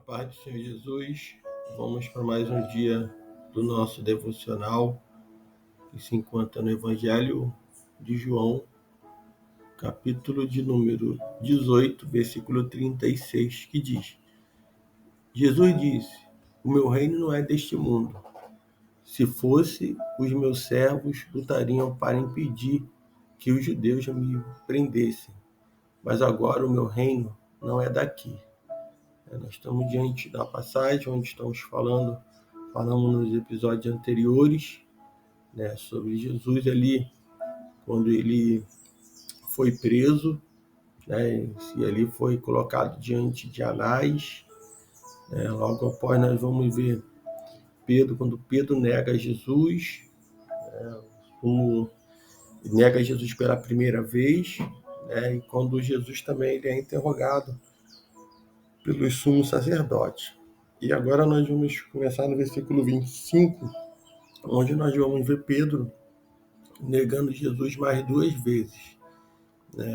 Paz do Senhor Jesus, vamos para mais um dia do nosso devocional que se encontra no Evangelho de João, capítulo de número 18, versículo 36, que diz: Jesus disse: o meu reino não é deste mundo. Se fosse, os meus servos lutariam para impedir que os judeus me prendessem, mas agora o meu reino não é daqui. Nós estamos diante da passagem onde falamos nos episódios anteriores, né, sobre Jesus ali, quando ele foi preso, né, e ali foi colocado diante de Anás. Logo após nós vamos ver Pedro, quando Pedro nega Jesus, nega Jesus pela primeira vez, né, e quando Jesus também ele é interrogado pelo sumo sacerdote. E agora nós vamos começar no versículo 25, onde nós vamos ver Pedro negando Jesus mais duas vezes.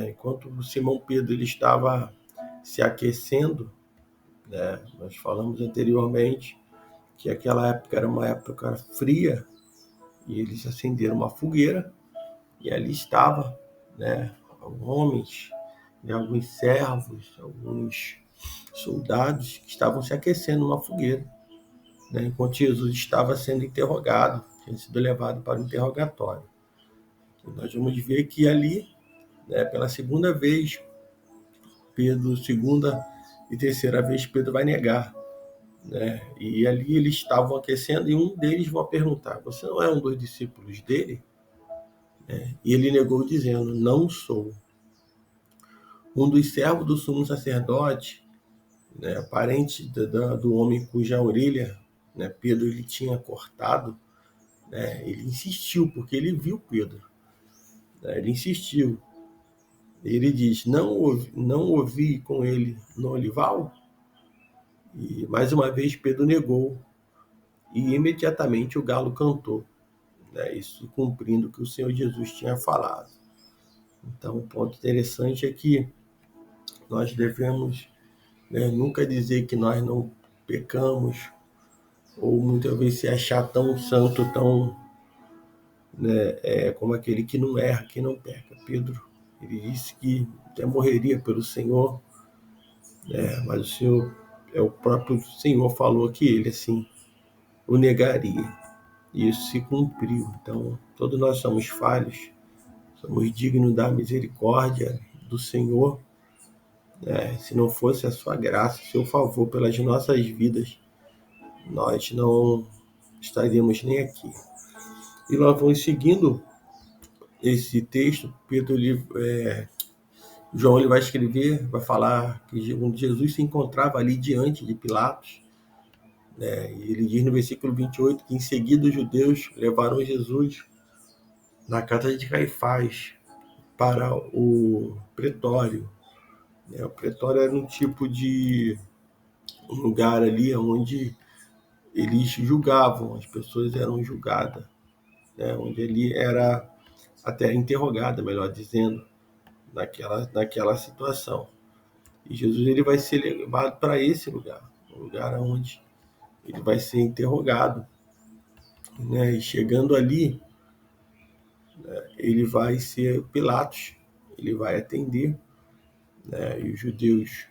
Enquanto Simão Pedro ele estava se aquecendo, né, nós falamos anteriormente que aquela época era uma época fria, e eles acenderam uma fogueira, e ali estava, né, homens, né, alguns servos, alguns soldados que estavam se aquecendo numa fogueira, né, enquanto Jesus estava sendo interrogado, tinha sido levado para o interrogatório. E nós vamos ver que ali, né, pela segunda vez, segunda e terceira vez, Pedro vai negar, né? E ali eles estavam aquecendo e um deles vai perguntar: você não é um dos discípulos dele? E ele negou dizendo: não sou. Um dos servos do sumo sacerdote, né, parente do homem cuja orelha, né, Pedro ele tinha cortado, né, ele insistiu, porque ele viu Pedro, né, ele insistiu. Ele diz: não ouvi com ele no olival? E mais uma vez Pedro negou, e imediatamente o galo cantou, né, isso cumprindo o que o Senhor Jesus tinha falado. Então, o ponto interessante é que nós devemos, né, nunca dizer que nós não pecamos, ou muitas vezes se achar tão santo, tão, né, como aquele que não erra, que não peca. Pedro, ele disse que até morreria pelo Senhor, mas o próprio Senhor falou que ele, assim, o negaria. E isso se cumpriu. Então, todos nós somos falhos, somos dignos da misericórdia do Senhor. Se não fosse a sua graça, seu favor pelas nossas vidas, nós não estaríamos nem aqui. E nós vamos seguindo esse texto. João ele vai escrever, vai falar que Jesus se encontrava ali diante de Pilatos, né? E ele diz no versículo 28 que em seguida os judeus levaram Jesus na casa de Caifás para o pretório. O pretório era um tipo de lugar ali onde eles julgavam, as pessoas eram julgadas, né? Onde ele era até interrogada, melhor dizendo, naquela situação. E Jesus ele vai ser levado para esse lugar, um lugar onde ele vai ser interrogado, né? E chegando ali, ele vai ser Pilatos, ele vai atender, né? E os judeus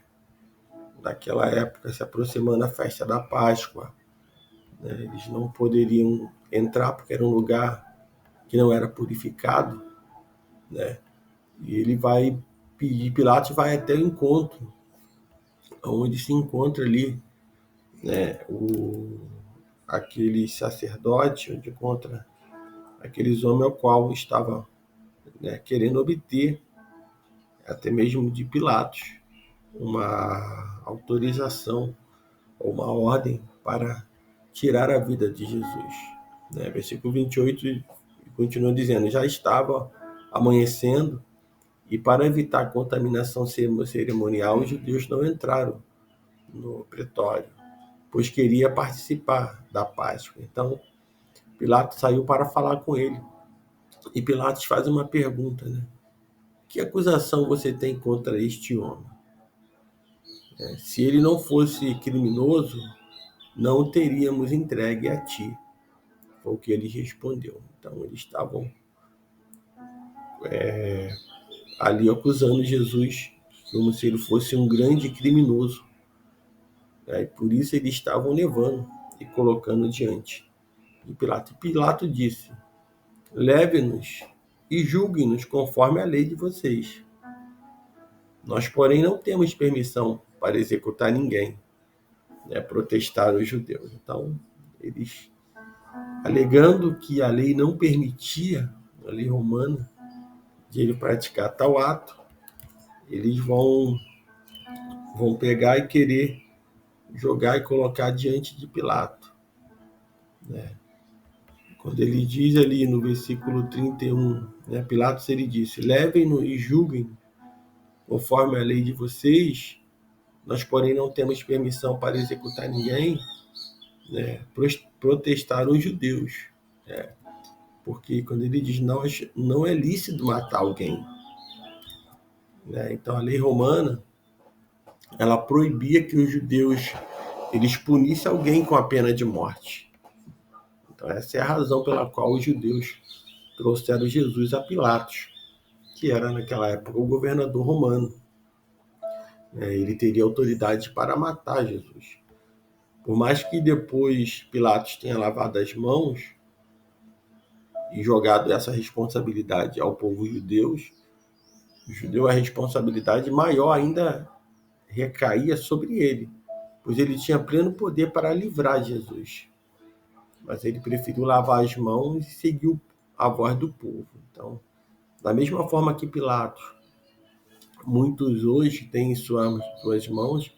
naquela época, se aproximando da festa da Páscoa, né? Eles não poderiam entrar porque era um lugar que não era purificado, né? E ele vai pedir, Pilatos vai até o encontro, onde se encontra ali, né, aquele sacerdote, onde encontra aqueles homens ao qual estava, né, querendo obter, até mesmo de Pilatos, uma autorização ou uma ordem para tirar a vida de Jesus. Versículo 28 continua dizendo: já estava amanhecendo, e para evitar contaminação cerimonial, os judeus não entraram no pretório, pois queria participar da Páscoa. Então, Pilatos saiu para falar com ele. E Pilatos faz uma pergunta, né? Que acusação você tem contra este homem? Se ele não fosse criminoso, não o teríamos entregue a ti. Foi o que ele respondeu. Então, eles estavam ali acusando Jesus como se ele fosse um grande criminoso. E por isso eles estavam levando e colocando diante de Pilato. E Pilato disse: leve-nos e julguem-nos conforme a lei de vocês. Nós, porém, não temos permissão para executar ninguém, protestaram os judeus. Então, eles, alegando que a lei não permitia, a lei romana, de ele praticar tal ato, eles vão pegar e querer jogar e colocar diante de Pilato. Quando ele diz ali no versículo 31, Pilatos ele disse: levem-no e julguem conforme a lei de vocês, nós, porém, não temos permissão para executar ninguém, protestaram os judeus. Porque quando ele diz não é lícito matar alguém. Então a lei romana, ela proibia que os judeus eles punissem alguém com a pena de morte. Então essa é a razão pela qual os judeus trouxeram Jesus a Pilatos, que era naquela época o governador romano. Ele teria autoridade para matar Jesus. Por mais que depois Pilatos tenha lavado as mãos e jogado essa responsabilidade ao povo judeu, a responsabilidade maior ainda recaía sobre ele, pois ele tinha pleno poder para livrar Jesus. Mas ele preferiu lavar as mãos e seguiu a voz do povo. Então, da mesma forma que Pilatos, muitos hoje têm em suas mãos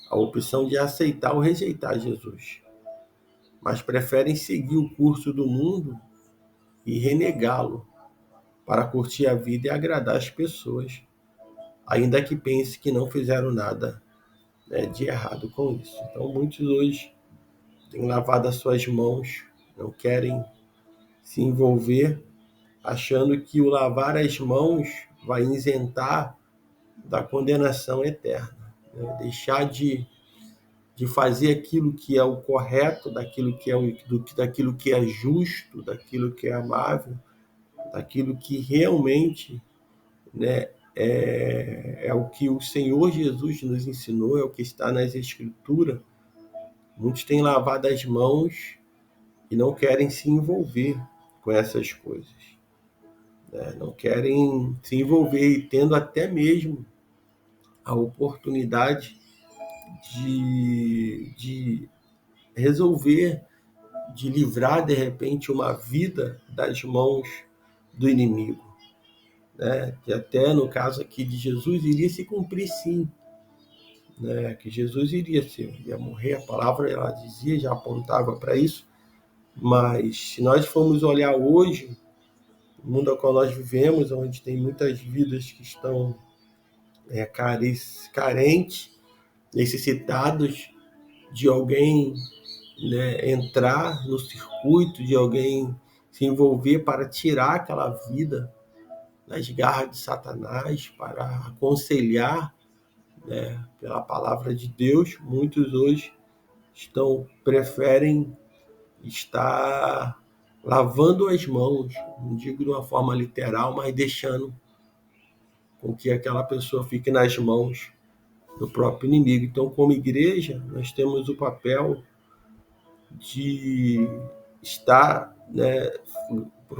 a opção de aceitar ou rejeitar Jesus, mas preferem seguir o curso do mundo e renegá-lo para curtir a vida e agradar as pessoas, ainda que pense que não fizeram nada de errado com isso. Então, muitos hoje têm lavado as suas mãos, não querem se envolver, achando que o lavar as mãos vai isentar da condenação eterna. Deixar de fazer aquilo que é o correto, daquilo que é justo, daquilo que é amável, daquilo que realmente é o que o Senhor Jesus nos ensinou, é o que está nas Escrituras. Muitos têm lavado as mãos e não querem se envolver com essas coisas. Não querem se envolver e tendo até mesmo a oportunidade de resolver, de livrar de repente uma vida das mãos do inimigo. Que até no caso aqui de Jesus iria se cumprir sim, que Jesus ia morrer, a palavra ela dizia, já apontava para isso, mas se nós formos olhar hoje, o mundo ao qual nós vivemos, onde tem muitas vidas que estão carentes, necessitados de alguém entrar no circuito, de alguém se envolver para tirar aquela vida das garras de Satanás, para aconselhar pela palavra de Deus. Muitos hoje preferem estar lavando as mãos, não digo de uma forma literal, mas deixando com que aquela pessoa fique nas mãos do próprio inimigo. Então, como igreja, nós temos o papel de estar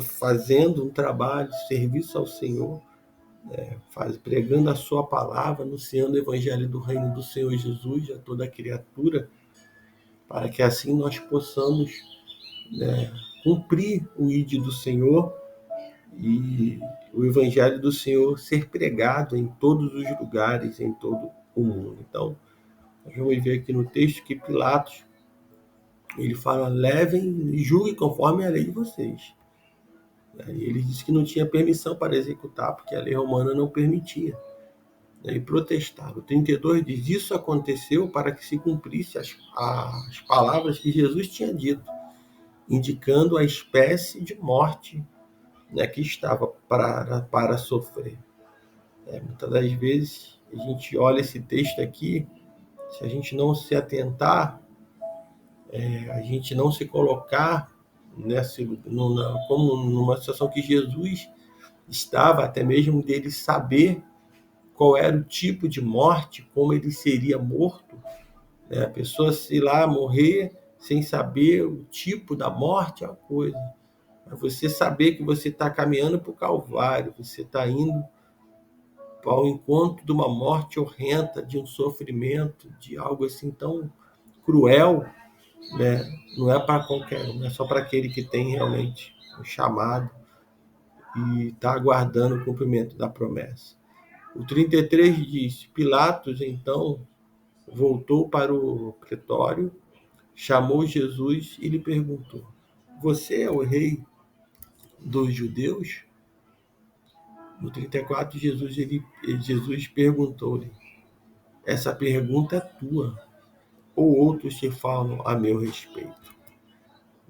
fazendo um trabalho, serviço ao Senhor, pregando a sua palavra, anunciando o evangelho do reino do Senhor Jesus a toda criatura, para que assim nós possamos cumprir o ID do Senhor e o evangelho do Senhor ser pregado em todos os lugares, em todo o mundo. Então, nós vamos ver aqui no texto que Pilatos, ele fala: levem e julguem conforme a lei de vocês. E ele disse que não tinha permissão para executar, porque a lei romana não permitia. E protestaram. O 32 diz: isso aconteceu para que se cumprisse as palavras que Jesus tinha dito, indicando a espécie de morte que estava para sofrer. Muitas das vezes a gente olha esse texto aqui se a gente não se atentar, a gente não se colocar como numa situação que Jesus estava, até mesmo dele saber qual era o tipo de morte, como ele seria morto, né? A pessoa se lá morrer sem saber o tipo da morte é uma coisa. Mas você saber que você está caminhando para o Calvário, você está indo ao encontro de uma morte horrenda, de um sofrimento, de algo assim tão cruel, né? Não é para qualquer um, é só para aquele que tem realmente um chamado e está aguardando o cumprimento da promessa. O 33 diz: Pilatos então voltou para o pretório, chamou Jesus e lhe perguntou: Você é o rei dos judeus? No 34, Jesus perguntou-lhe: Essa pergunta é tua, ou outros te falam a meu respeito?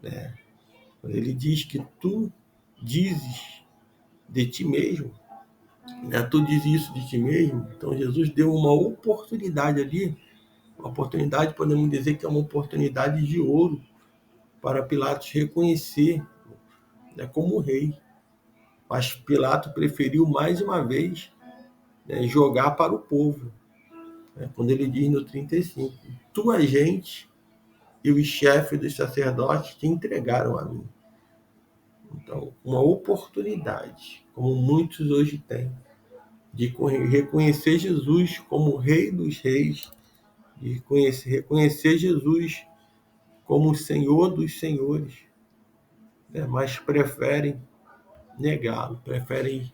Né? Ele diz que tu dizes de ti mesmo, né? Tu dizes isso de ti mesmo. Então Jesus deu uma oportunidade ali, uma oportunidade, podemos dizer que é uma oportunidade de ouro para Pilatos reconhecer, né, como rei. Mas Pilatos preferiu mais uma vez, né, jogar para o povo, né, quando ele diz no 35: Tua gente e os chefes dos sacerdotes te entregaram a mim. Então, uma oportunidade, como muitos hoje têm, de reconhecer Jesus como Rei dos Reis, de reconhecer Jesus como o Senhor dos Senhores, né? Mas preferem negá-lo, preferem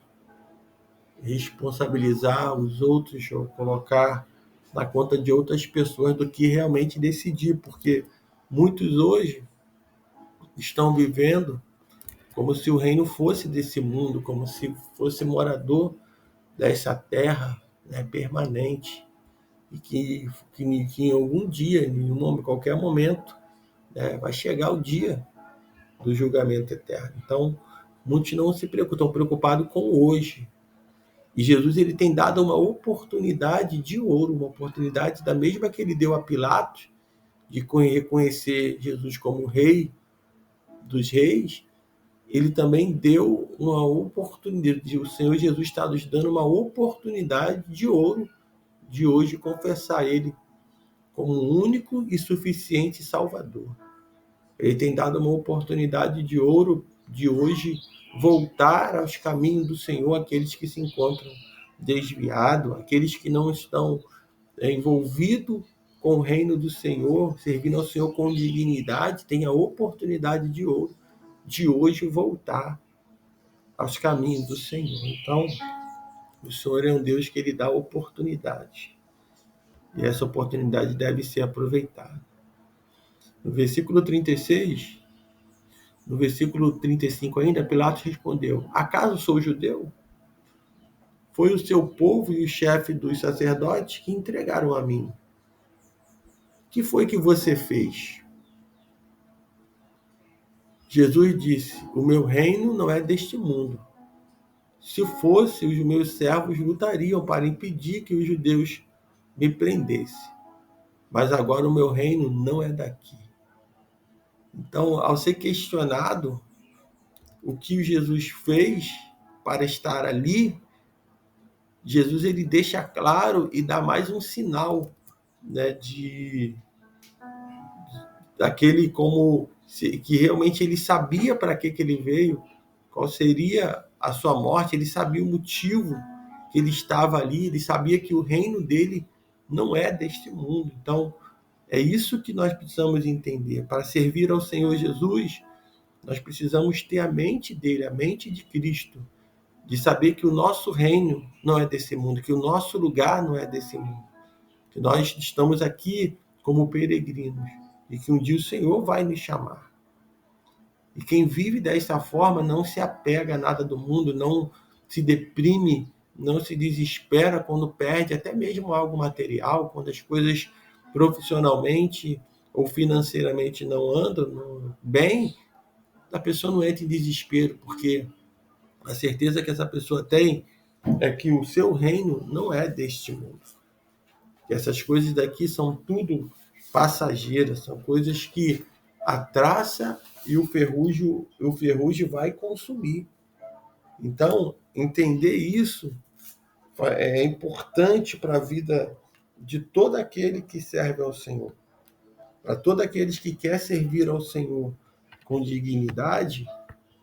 responsabilizar os outros ou colocar na conta de outras pessoas do que realmente decidir, porque muitos hoje estão vivendo como se o reino fosse desse mundo, como se fosse morador dessa terra, né, permanente, e que em algum dia, em qualquer momento, né, vai chegar o dia do julgamento eterno. Então, muitos não se preocupam, estão preocupados com hoje. E Jesus ele tem dado uma oportunidade de ouro, uma oportunidade da mesma que ele deu a Pilatos, de reconhecer Jesus como rei dos reis. Ele também deu uma oportunidade, o Senhor Jesus está nos dando uma oportunidade de ouro de hoje confessar Ele como o único e suficiente Salvador. Ele tem dado uma oportunidade de ouro de hoje voltar aos caminhos do Senhor, aqueles que se encontram desviados, aqueles que não estão envolvidos com o reino do Senhor, servindo ao Senhor com dignidade, tem a oportunidade de ouro de hoje voltar aos caminhos do Senhor. Então, o Senhor é um Deus que ele dá oportunidade. E essa oportunidade deve ser aproveitada. No versículo 36, no versículo 35 ainda, Pilatos respondeu: Acaso sou judeu? Foi o seu povo e o chefe dos sacerdotes que entregaram a mim. Que foi que você fez? Jesus disse: O meu reino não é deste mundo. Se fosse, os meus servos lutariam para impedir que os judeus me prendessem. Mas agora o meu reino não é daqui. Então, ao ser questionado o que Jesus fez para estar ali, Jesus ele deixa claro e dá mais um sinal, né, daquele como que realmente ele sabia para que ele veio, qual seria a sua morte, ele sabia o motivo que ele estava ali, ele sabia que o reino dele não é deste mundo. Então, é isso que nós precisamos entender. Para servir ao Senhor Jesus, nós precisamos ter a mente dele, a mente de Cristo, de saber que o nosso reino não é desse mundo, que o nosso lugar não é desse mundo, que nós estamos aqui como peregrinos e que um dia o Senhor vai nos chamar. E quem vive dessa forma não se apega a nada do mundo, não se deprime, não se desespera quando perde até mesmo algo material, quando as coisas profissionalmente ou financeiramente não andam bem, a pessoa não entra em desespero, porque a certeza que essa pessoa tem é que o seu reino não é deste mundo. que essas coisas daqui são tudo passageiras, são coisas que a traça e o ferrugem vai consumir. Então, entender isso é importante para a vida de todo aquele que serve ao Senhor. Para todos aqueles que querem servir ao Senhor com dignidade,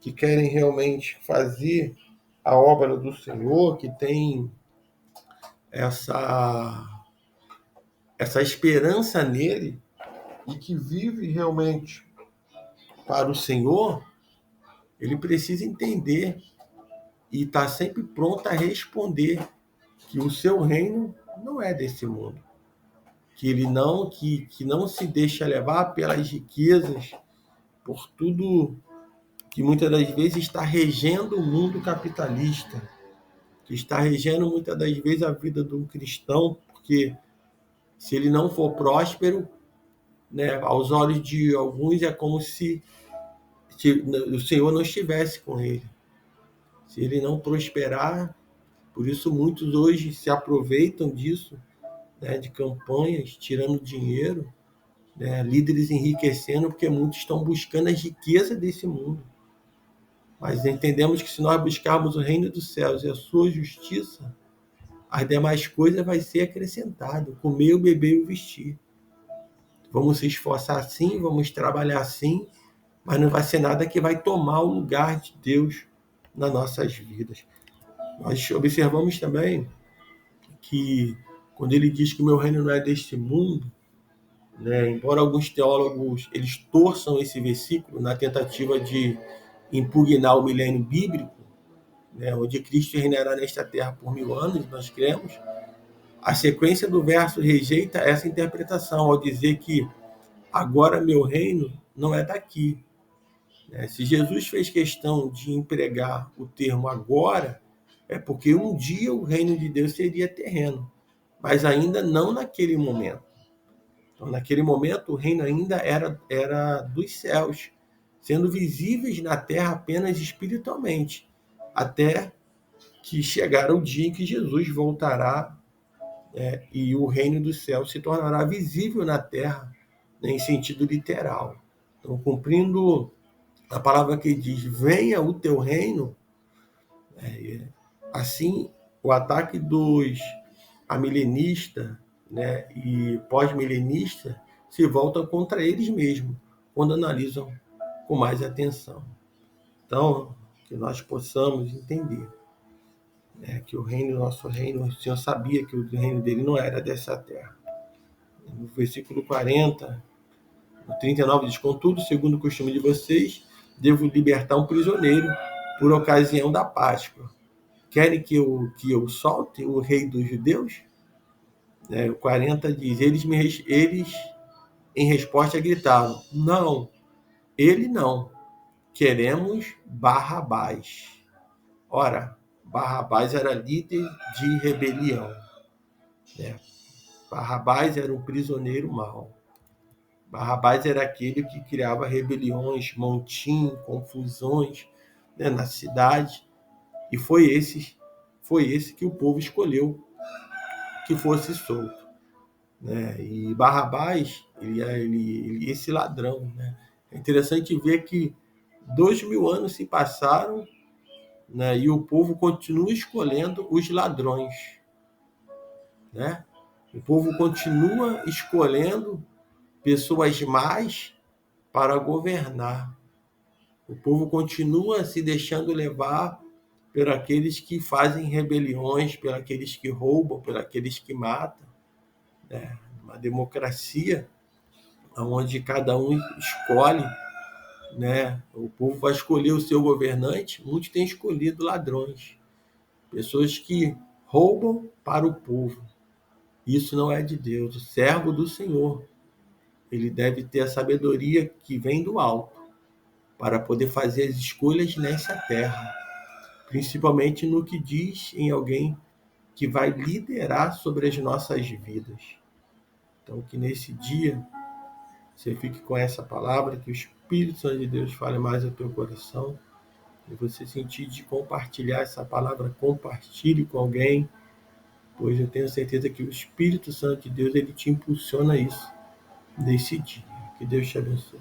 que querem realmente fazer a obra do Senhor, que tem essa, essa esperança nele e que vive realmente para o Senhor, ele precisa entender e estar sempre pronto a responder que o seu reino não é desse mundo, que ele não que não se deixa levar pelas riquezas, por tudo que muitas das vezes está regendo o mundo capitalista, que está regendo muitas das vezes a vida de um cristão, porque se ele não for próspero, né, aos olhos de alguns é como se o Senhor não estivesse com ele. Se ele não prosperar, por isso muitos hoje se aproveitam disso, né, de campanhas, tirando dinheiro, né, líderes enriquecendo, porque muitos estão buscando as riquezas desse mundo. Mas entendemos que se nós buscarmos o reino dos céus e a sua justiça, as demais coisas vai ser acrescentado, comer, o beber e o vestir. Vamos se esforçar assim, vamos trabalhar assim, mas não vai ser nada que vai tomar o lugar de Deus nas nossas vidas. Nós observamos também que quando ele diz que o meu reino não é deste mundo, né, embora alguns teólogos eles torçam esse versículo na tentativa de impugnar o milênio bíblico, né, onde Cristo reinará nesta terra por 1000 anos, nós cremos, a sequência do verso rejeita essa interpretação ao dizer que agora meu reino não é daqui. Se Jesus fez questão de empregar o termo agora, é porque um dia o reino de Deus seria terreno, mas ainda não naquele momento. Então, naquele momento, o reino ainda era dos céus, sendo visíveis na terra apenas espiritualmente, até que chegar o dia em que Jesus voltará, e o reino dos céus se tornará visível na terra, né, em sentido literal. Então, cumprindo a palavra que diz, venha o teu reino, assim, o ataque dos amilenistas, né, e pós-milenistas se volta contra eles mesmos, quando analisam com mais atenção. Então, que nós possamos entender, né, que o reino, nosso reino, o Senhor sabia que o reino dele não era dessa terra. No versículo 40, no 39 diz, contudo, segundo o costume de vocês, devo libertar um prisioneiro por ocasião da Páscoa. Querem que eu solte o rei dos judeus? O 40 diz, eles em resposta gritaram, não, ele não, queremos Barrabás. Ora, Barrabás era líder de rebelião. Barrabás era um prisioneiro mau. Barrabás era aquele que criava rebeliões, montim, confusões, né, na cidade. E foi esse que o povo escolheu que fosse solto. Né? E Barrabás, esse ladrão. Né? É interessante ver que 2000 anos se passaram, né, e o povo continua escolhendo os ladrões. Né? O povo continua escolhendo pessoas más para governar. O povo continua se deixando levar por aqueles que fazem rebeliões, por aqueles que roubam, por aqueles que matam. Né? Uma democracia onde cada um escolhe, né? O povo vai escolher o seu governante, muitos têm escolhido ladrões, pessoas que roubam para o povo. Isso não é de Deus. O servo do Senhor, ele deve ter a sabedoria que vem do alto para poder fazer as escolhas nessa terra, principalmente no que diz em alguém que vai liderar sobre as nossas vidas. Então, que nesse dia você fique com essa palavra, que o Espírito Santo de Deus fale mais ao teu coração, e você sentir de compartilhar essa palavra, compartilhe com alguém, Hoje eu tenho certeza que o Espírito Santo de Deus, ele te impulsiona a isso, decidir. Que Deus te abençoe.